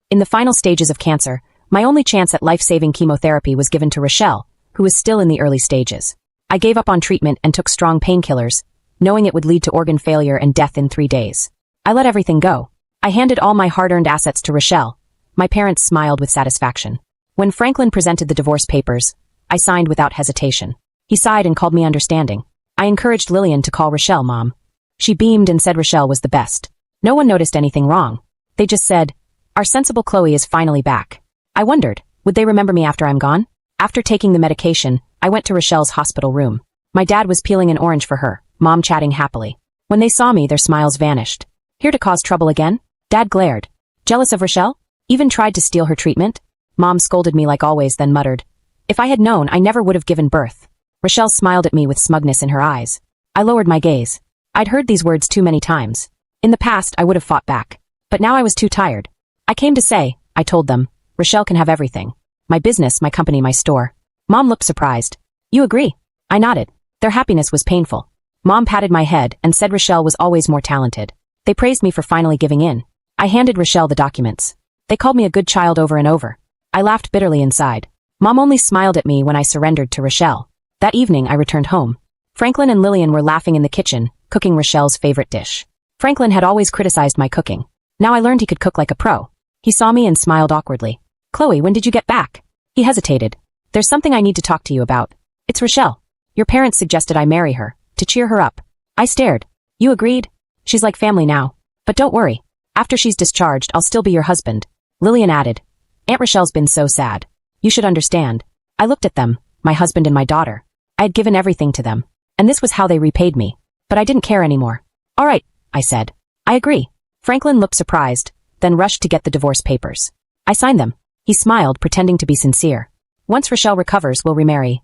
In the final stages of cancer, my only chance at life-saving chemotherapy was given to Rochelle, who was still in the early stages. I gave up on treatment and took strong painkillers, knowing it would lead to organ failure and death in 3 days. I let everything go. I handed all my hard-earned assets to Rochelle. My parents smiled with satisfaction. When Franklin presented the divorce papers, I signed without hesitation. He sighed and called me understanding. I encouraged Lillian to call Rochelle Mom. She beamed and said Rochelle was the best. No one noticed anything wrong. They just said, "Our sensible Chloe is finally back." I wondered, would they remember me after I'm gone? After taking the medication, I went to Rochelle's hospital room. My dad was peeling an orange for her, Mom chatting happily. When they saw me, their smiles vanished. Here to cause trouble again? Dad glared. Jealous of Rochelle? Even tried to steal her treatment? Mom scolded me like always, then muttered, "If I had known, I never would have given birth." Rochelle smiled at me with smugness in her eyes. I lowered my gaze. I'd heard these words too many times. In the past, I would have fought back. But now I was too tired. I came to say, I told them, Rochelle can have everything. My business, my company, my store. Mom looked surprised. You agree? I nodded. Their happiness was painful. Mom patted my head and said Rochelle was always more talented. They praised me for finally giving in. I handed Rochelle the documents. They called me a good child over and over. I laughed bitterly inside. Mom only smiled at me when I surrendered to Rochelle. That evening, I returned home. Franklin and Lillian were laughing in the kitchen, cooking Rochelle's favorite dish. Franklin had always criticized my cooking. Now I learned he could cook like a pro. He saw me and smiled awkwardly. Chloe, when did you get back? He hesitated. There's something I need to talk to you about. It's Rochelle. Your parents suggested I marry her, to cheer her up. I stared. You agreed? She's like family now. But don't worry. After she's discharged, I'll still be your husband. Lillian added. Aunt Rochelle's been so sad. You should understand. I looked at them, my husband and my daughter. I had given everything to them. And this was how they repaid me. But I didn't care anymore. All right, I said. I agree. Franklin looked surprised, then rushed to get the divorce papers. I signed them. He smiled, pretending to be sincere. Once Rochelle recovers, we'll remarry.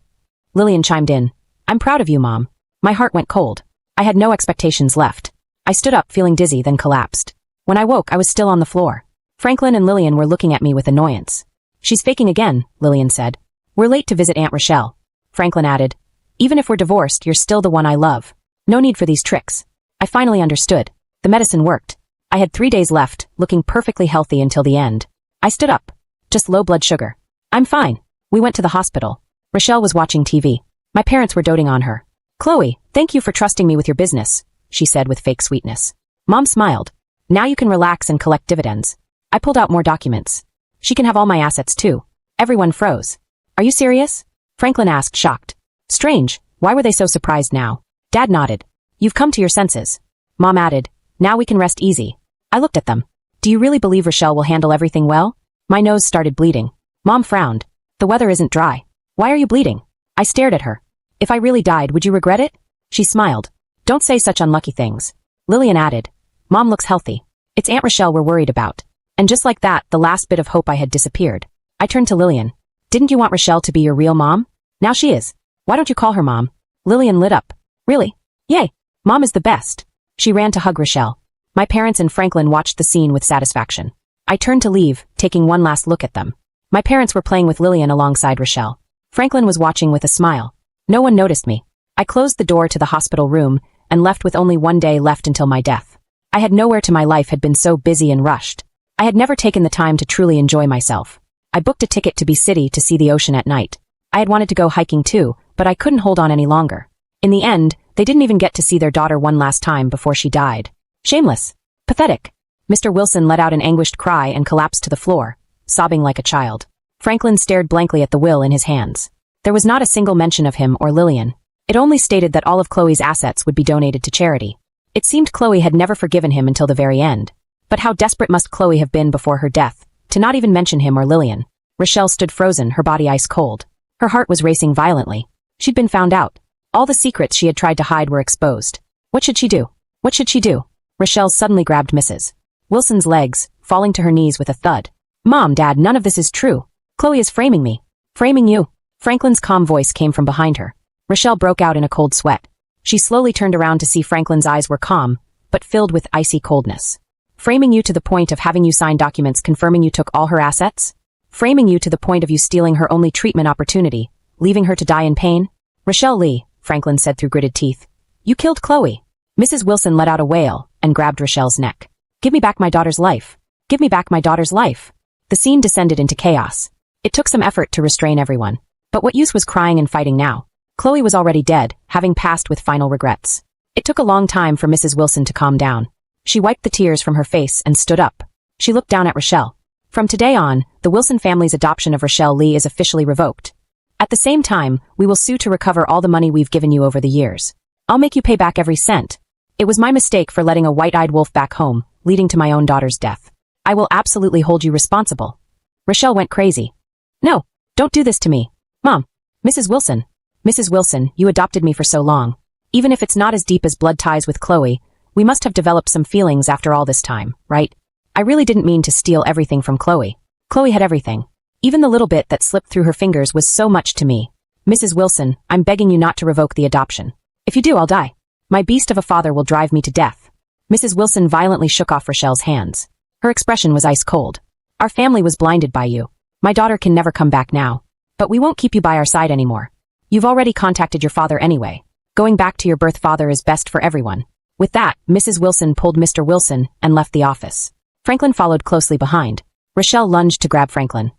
Lillian chimed in. I'm proud of you, Mom. My heart went cold. I had no expectations left. I stood up, feeling dizzy, then collapsed. When I woke, I was still on the floor. Franklin and Lillian were looking at me with annoyance. She's faking again, Lillian said. We're late to visit Aunt Rochelle. Franklin added. Even if we're divorced, you're still the one I love. No need for these tricks. I finally understood. The medicine worked. I had 3 days left, looking perfectly healthy until the end. I stood up. Just low blood sugar. I'm fine. We went to the hospital. Rochelle was watching TV. My parents were doting on her. Chloe, thank you for trusting me with your business, she said with fake sweetness. Mom smiled. Now you can relax and collect dividends. I pulled out more documents. She can have all my assets too. Everyone froze. Are you serious? Franklin asked, shocked. Strange. Why were they so surprised now? Dad nodded. You've come to your senses. Mom added. Now we can rest easy. I looked at them. Do you really believe Rochelle will handle everything well? My nose started bleeding. Mom frowned. The weather isn't dry. Why are you bleeding? I stared at her. If I really died, would you regret it? She smiled. Don't say such unlucky things. Lillian added. Mom looks healthy. It's Aunt Rochelle we're worried about. And just like that, the last bit of hope I had disappeared. I turned to Lillian. Didn't you want Rochelle to be your real mom? Now she is. Why don't you call her Mom? Lillian lit up. Really? Yay. Mom is the best. She ran to hug Rochelle. My parents and Franklin watched the scene with satisfaction. I turned to leave, taking one last look at them. My parents were playing with Lillian alongside Rochelle. Franklin was watching with a smile. No one noticed me. I closed the door to the hospital room and left with only 1 day left until my death. I had nowhere to my life had been so busy and rushed. I had never taken the time to truly enjoy myself. I booked a ticket to City to see the ocean at night. I had wanted to go hiking too, but I couldn't hold on any longer. In the end, they didn't even get to see their daughter one last time before she died. Shameless. Pathetic. Mr. Wilson let out an anguished cry and collapsed to the floor, sobbing like a child. Franklin stared blankly at the will in his hands. There was not a single mention of him or Lillian. It only stated that all of Chloe's assets would be donated to charity. It seemed Chloe had never forgiven him until the very end. But how desperate must Chloe have been before her death, to not even mention him or Lillian? Rochelle stood frozen, her body ice cold. Her heart was racing violently. She'd been found out. All the secrets she had tried to hide were exposed. What should she do? What should she do? Rochelle suddenly grabbed Mrs. Wilson's legs, falling to her knees with a thud. Mom, Dad, none of this is true. Chloe is framing me. Framing you. Franklin's calm voice came from behind her. Rochelle broke out in a cold sweat. She slowly turned around to see Franklin's eyes were calm, but filled with icy coldness. Framing you to the point of having you sign documents confirming you took all her assets? Framing you to the point of you stealing her only treatment opportunity, leaving her to die in pain? Rochelle Lee, Franklin said through gritted teeth. You killed Chloe. Mrs. Wilson let out a wail and grabbed Rochelle's neck. Give me back my daughter's life. Give me back my daughter's life. The scene descended into chaos. It took some effort to restrain everyone. But what use was crying and fighting now? Chloe was already dead, having passed with final regrets. It took a long time for Mrs. Wilson to calm down. She wiped the tears from her face and stood up. She looked down at Rochelle. From today on, the Wilson family's adoption of Rochelle Lee is officially revoked. At the same time, we will sue to recover all the money we've given you over the years. I'll make you pay back every cent. It was my mistake for letting a white-eyed wolf back home, leading to my own daughter's death. I will absolutely hold you responsible. Rochelle went crazy. No, don't do this to me. Mom. Mrs. Wilson. Mrs. Wilson, you adopted me for so long. Even if it's not as deep as blood ties with Chloe, we must have developed some feelings after all this time, right? I really didn't mean to steal everything from Chloe. Chloe had everything. Even the little bit that slipped through her fingers was so much to me. Mrs. Wilson, I'm begging you not to revoke the adoption. If you do, I'll die. My beast of a father will drive me to death. Mrs. Wilson violently shook off Rochelle's hands. Her expression was ice cold. Our family was blinded by you. My daughter can never come back now. But we won't keep you by our side anymore. You've already contacted your father anyway. Going back to your birth father is best for everyone. With that, Mrs. Wilson pulled Mr. Wilson and left the office. Franklin followed closely behind. Rochelle lunged to grab Franklin.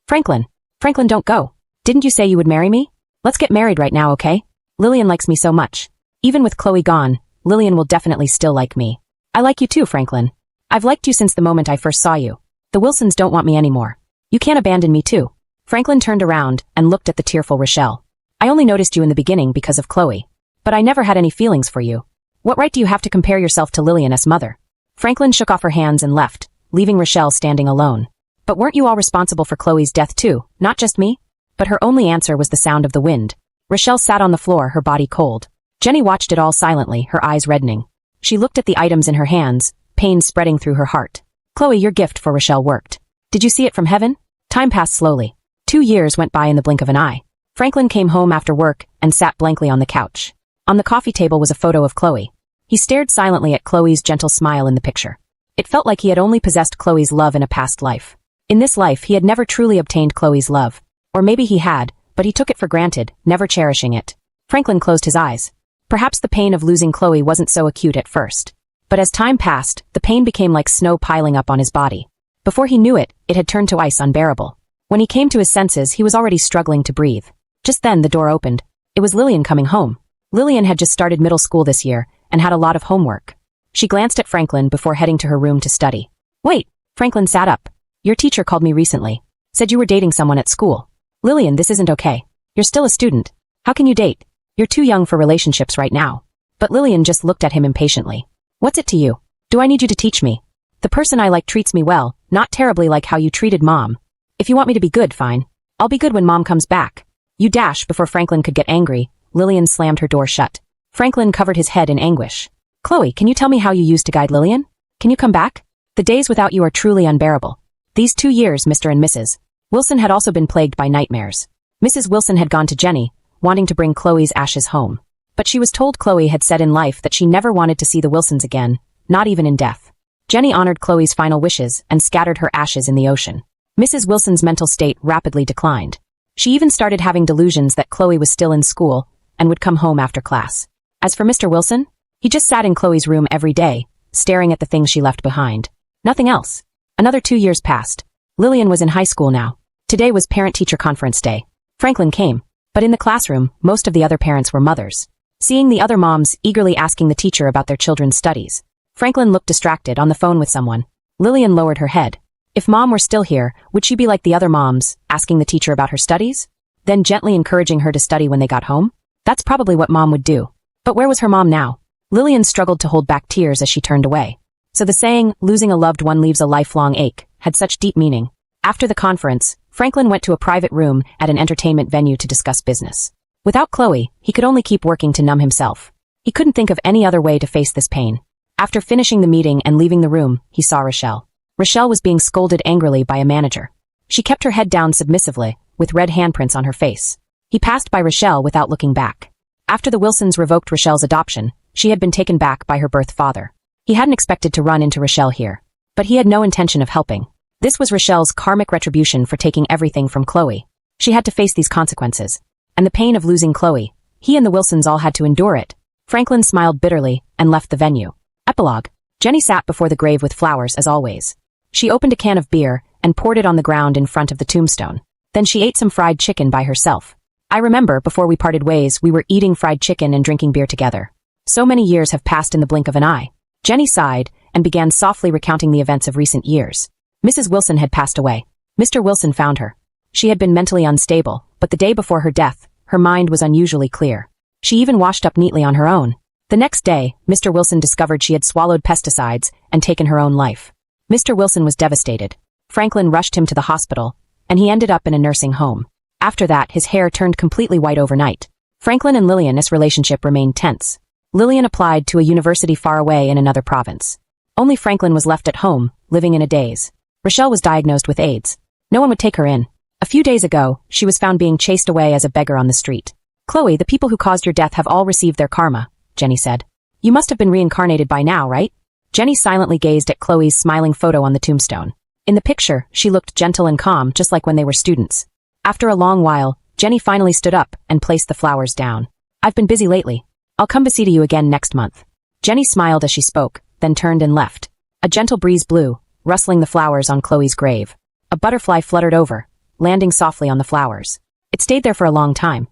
Franklin, don't go. Didn't you say you would marry me? Let's get married right now, okay? Lillian likes me so much. Even with Chloe gone, Lillian will definitely still like me. I like you too, Franklin. I've liked you since the moment I first saw you. The Wilsons don't want me anymore. You can't abandon me too. Franklin turned around and looked at the tearful Rochelle. I only noticed you in the beginning because of Chloe. But I never had any feelings for you. What right do you have to compare yourself to Lillian as mother? Franklin shook off her hands and left, leaving Rochelle standing alone. But weren't you all responsible for Chloe's death too, not just me? But her only answer was the sound of the wind. Rochelle sat on the floor, her body cold. Jenny watched it all silently, her eyes reddening. She looked at the items in her hands, pain spreading through her heart. Chloe, your gift for Rochelle worked. Did you see it from heaven? Time passed slowly. 2 years went by in the blink of an eye. Franklin came home after work and sat blankly on the couch. On the coffee table was a photo of Chloe. He stared silently at Chloe's gentle smile in the picture. It felt like he had only possessed Chloe's love in a past life. In this life, he had never truly obtained Chloe's love. Or maybe he had, but he took it for granted, never cherishing it. Franklin closed his eyes. Perhaps the pain of losing Chloe wasn't so acute at first. But as time passed, the pain became like snow piling up on his body. Before he knew it, it had turned to ice unbearable. When he came to his senses, he was already struggling to breathe. Just then, the door opened. It was Lillian coming home. Lillian had just started middle school this year and had a lot of homework. She glanced at Franklin before heading to her room to study. Wait, Franklin sat up. Your teacher called me recently. Said you were dating someone at school. Lillian, this isn't okay. You're still a student. How can you date? You're too young for relationships right now. But Lillian just looked at him impatiently. What's it to you? Do I need you to teach me? The person I like treats me well, not terribly like how you treated Mom. If you want me to be good, fine. I'll be good when Mom comes back. You dash. Before Franklin could get angry, Lillian slammed her door shut. Franklin covered his head in anguish. Chloe, can you tell me how you used to guide Lillian? Can you come back? The days without you are truly unbearable. These 2 years, Mr. and Mrs. Wilson had also been plagued by nightmares. Mrs. Wilson had gone to Jenny, wanting to bring Chloe's ashes home. But she was told Chloe had said in life that she never wanted to see the Wilsons again, not even in death. Jenny honored Chloe's final wishes and scattered her ashes in the ocean. Mrs. Wilson's mental state rapidly declined. She even started having delusions that Chloe was still in school and would come home after class. As for Mr. Wilson, he just sat in Chloe's room every day, staring at the things she left behind. Nothing else. Another 2 years passed. Lillian was in high school now. Today was parent-teacher conference day. Franklin came, but in the classroom, most of the other parents were mothers. Seeing the other moms eagerly asking the teacher about their children's studies, Franklin looked distracted on the phone with someone. Lillian lowered her head. If Mom were still here, would she be like the other moms, asking the teacher about her studies? Then gently encouraging her to study when they got home? That's probably what Mom would do. But where was her mom now? Lillian struggled to hold back tears as she turned away. So the saying, losing a loved one leaves a lifelong ache, had such deep meaning. After the conference, Franklin went to a private room at an entertainment venue to discuss business. Without Chloe, he could only keep working to numb himself. He couldn't think of any other way to face this pain. After finishing the meeting and leaving the room, he saw Rochelle. Rochelle was being scolded angrily by a manager. She kept her head down submissively, with red handprints on her face. He passed by Rochelle without looking back. After the Wilsons revoked Rochelle's adoption, she had been taken back by her birth father. He hadn't expected to run into Rochelle here. But he had no intention of helping. This was Rochelle's karmic retribution for taking everything from Chloe. She had to face these consequences. And the pain of losing Chloe. He and the Wilsons all had to endure it. Franklin smiled bitterly and left the venue. Epilogue. Jenny sat before the grave with flowers as always. She opened a can of beer and poured it on the ground in front of the tombstone. Then she ate some fried chicken by herself. I remember, before we parted ways, we were eating fried chicken and drinking beer together. So many years have passed in the blink of an eye. Jenny sighed and began softly recounting the events of recent years. Mrs. Wilson had passed away. Mr. Wilson found her. She had been mentally unstable, but the day before her death, her mind was unusually clear. She even washed up neatly on her own. The next day, Mr. Wilson discovered she had swallowed pesticides and taken her own life. Mr. Wilson was devastated. Franklin rushed him to the hospital, and he ended up in a nursing home. After that, his hair turned completely white overnight. Franklin and Lillian's relationship remained tense. Lillian applied to a university far away in another province. Only Franklin was left at home, living in a daze. Rochelle was diagnosed with AIDS. No one would take her in. A few days ago, she was found being chased away as a beggar on the street. "Chloe, the people who caused your death have all received their karma," Jenny said. "You must have been reincarnated by now, right?" Jenny silently gazed at Chloe's smiling photo on the tombstone. In the picture, she looked gentle and calm, just like when they were students. After a long while, Jenny finally stood up and placed the flowers down. "I've been busy lately. I'll come to see you again next month." Jenny smiled as she spoke, then turned and left. A gentle breeze blew, rustling the flowers on Chloe's grave. A butterfly fluttered over, landing softly on the flowers. It stayed there for a long time,